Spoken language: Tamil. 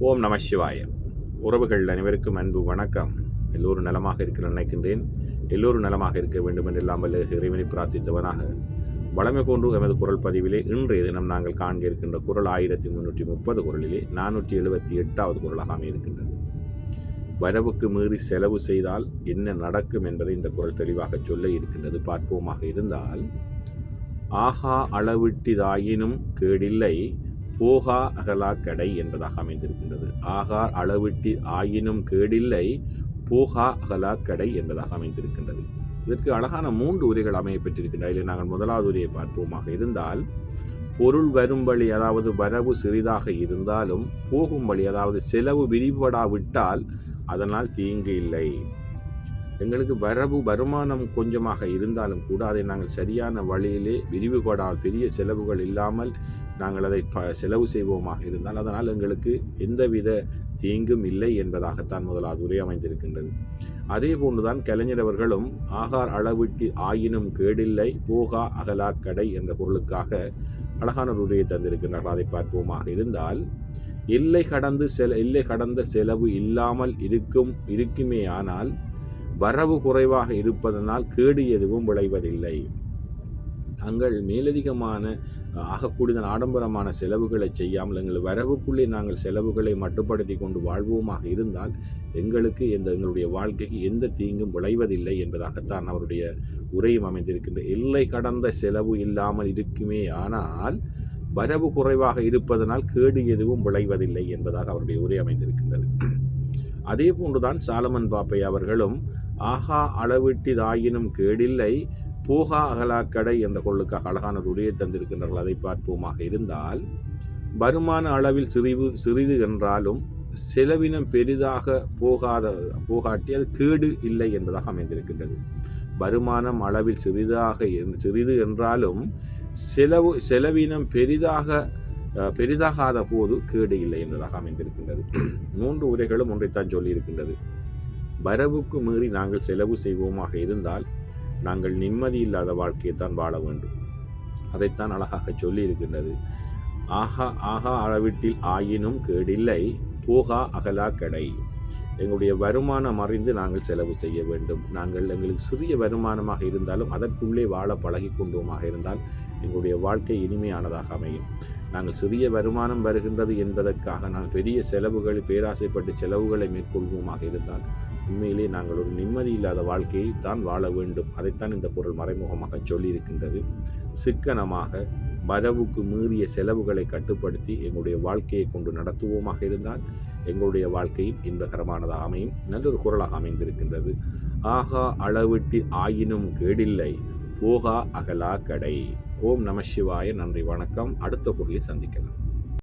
ஓம் நம சிவாய. உறவுகள் அனைவருக்கும் அன்பு வணக்கம். எல்லோரும் நலமாக இருக்கிற நினைக்கின்றேன். எல்லோரும் நலமாக இருக்க வேண்டும் என்று இல்லாமல் இறைவனை பிரார்த்தித்தவனாக வளமை போன்று எமது குரல் பதிவிலே இன்றைய தினம் நாங்கள் காண்க இருக்கின்ற குரல் 1330 குரலிலே 478வது குரலாக இருக்கின்றது. வரவுக்கு மீறி செலவு செய்தால் என்ன நடக்கும் என்பதை இந்த குரல் தெளிவாக சொல்ல இருக்கின்றது. பார்ப்போமாக இருந்தால், ஆகா அளவிட்டிதாயினும் கேடில்லை போகா அகலா கடை என்பதாக அமைந்திருக்கின்றது. ஆகா அளவிட்டு ஆயினும் கேடில்லை போகா அகலா கடை என்பதாக அமைந்திருக்கின்றது. இதற்கு அழகான 3 உரைகள் அமைய பெற்றிருக்கின்றன. இதில் நாங்கள் முதலாவது உரையை பார்ப்போமாக இருந்தால், பொருள் வரும்படி, அதாவது வரவு சிறிதாக இருந்தாலும் போகும்படி, அதாவது செலவு விரிவடாவிட்டால் அதனால் தீங்கு இல்லை. எங்களுக்கு வருமானம் கொஞ்சமாக இருந்தாலும் கூட அதை நாங்கள் சரியான வழியிலே விரிவுபடால், பெரிய செலவுகள் இல்லாமல் நாங்கள் அதை செலவு செய்வோமாக இருந்தால் அதனால் எங்களுக்கு எந்தவித தீங்கும் இல்லை என்பதாகத்தான் முதலாவது உரை அமைந்திருக்கின்றது. அதே போன்றுதான் கலைஞர் அவர்களும் ஆகார் அளவிட்டு ஆயினும் கேடில்லை போகா அகலா கடை என்ற பொருளுக்காக அழகான ஒரு உரையை தந்திருக்கின்றார்கள். அதை பார்ப்போமாக இருந்தால், எல்லை கடந்த செலவு இல்லாமல் இருக்குமே ஆனால் வரவு குறைவாக இருப்பதனால் கேடு எதுவும் விளைவதில்லை. நாங்கள் மேலதிகமான ஆகக்கூடியதன் ஆடம்பரமான செலவுகளை செய்யாமல் எங்கள் வரவுக்குள்ளே நாங்கள் செலவுகளை மட்டுப்படுத்தி கொண்டு வாழ்வோமாக இருந்தால் எங்களுடைய வாழ்க்கைக்கு எந்த தீங்கும் விளைவதில்லை என்பதாகத்தான் அவருடைய உரையும் அமைந்திருக்கின்ற. எல்லை கடந்த செலவு இல்லாமல் இருக்குமே ஆனால் வரவு குறைவாக இருப்பதனால் கேடு எதுவும் விளைவதில்லை என்பதாக அவருடைய உரை அமைந்திருக்கின்றது. அதே போன்றுதான் சாலமன் பாப்பை அவர்களும் ஆகா அளவிட்டிதாயினும் கேடில்லை போகா அகலாக்கடை என்ற கொள்ளுக்காக அழகான உரையை தந்திருக்கின்றார்கள். அதை பார்ப்போமாக இருந்தால், வருமான அளவில் சிறிது என்றாலும் செலவினம் பெரிதாக போகாட்டி அது கேடு இல்லை என்பதாக அமைந்திருக்கின்றது. வருமானம் அளவில் சிறிது என்றாலும் செலவினம் பெரிதாகாத போது கேடு இல்லை என்பதாக அமைந்திருக்கின்றது. 3 உரைகளும் ஒன்றைத்தான் சொல்லியிருக்கின்றது. வரவுக்கு மீறி நாங்கள் செலவு செய்வோமாக இருந்தால் நாங்கள் நிம்மதி இல்லாத வாழ்க்கையைத்தான் வாழ வேண்டும். அதைத்தான் அழகாக சொல்லியிருக்கின்றது. ஆகா அளவிட்டில் ஆயினும் கேடில்லை போகா அகலா கடை. எங்களுடைய வருமானம் அறிந்து நாங்கள் செலவு செய்ய வேண்டும். எங்களுக்கு சிறிய வருமானமாக இருந்தாலும் அதற்குள்ளே வாழ பழகி கொண்டோமாக இருந்தால் எங்களுடைய வாழ்க்கை இனிமையானதாக அமையும். நாங்கள் சிறிய வருமானம் வருகின்றது என்பதற்காக நாங்கள் பெரிய பேராசைப்பட்டு செலவுகளை மேற்கொள்வோமாக இருந்தால் உண்மையிலே நாங்கள் ஒரு நிம்மதி இல்லாத வாழ்க்கையை தான் வாழ வேண்டும். அதைத்தான் இந்த குரல் மறைமுகமாக சொல்லியிருக்கின்றது. சிக்கனமாக வரவுக்கு மீறிய செலவுகளை கட்டுப்படுத்தி எங்களுடைய வாழ்க்கையை கொண்டு நடத்துவோமாக இருந்தால் எங்களுடைய வாழ்க்கையும் இன்பகரமானதாக அமையும். நல்லொரு குரலாக அமைந்திருக்கின்றது. ஆகா அளவிட்டு ஆயினும் கேடில்லை போகா அகலா கடை. ஓம் நம சிவாய. நன்றி, வணக்கம். அடுத்த குரலில் சந்திக்கலாம்.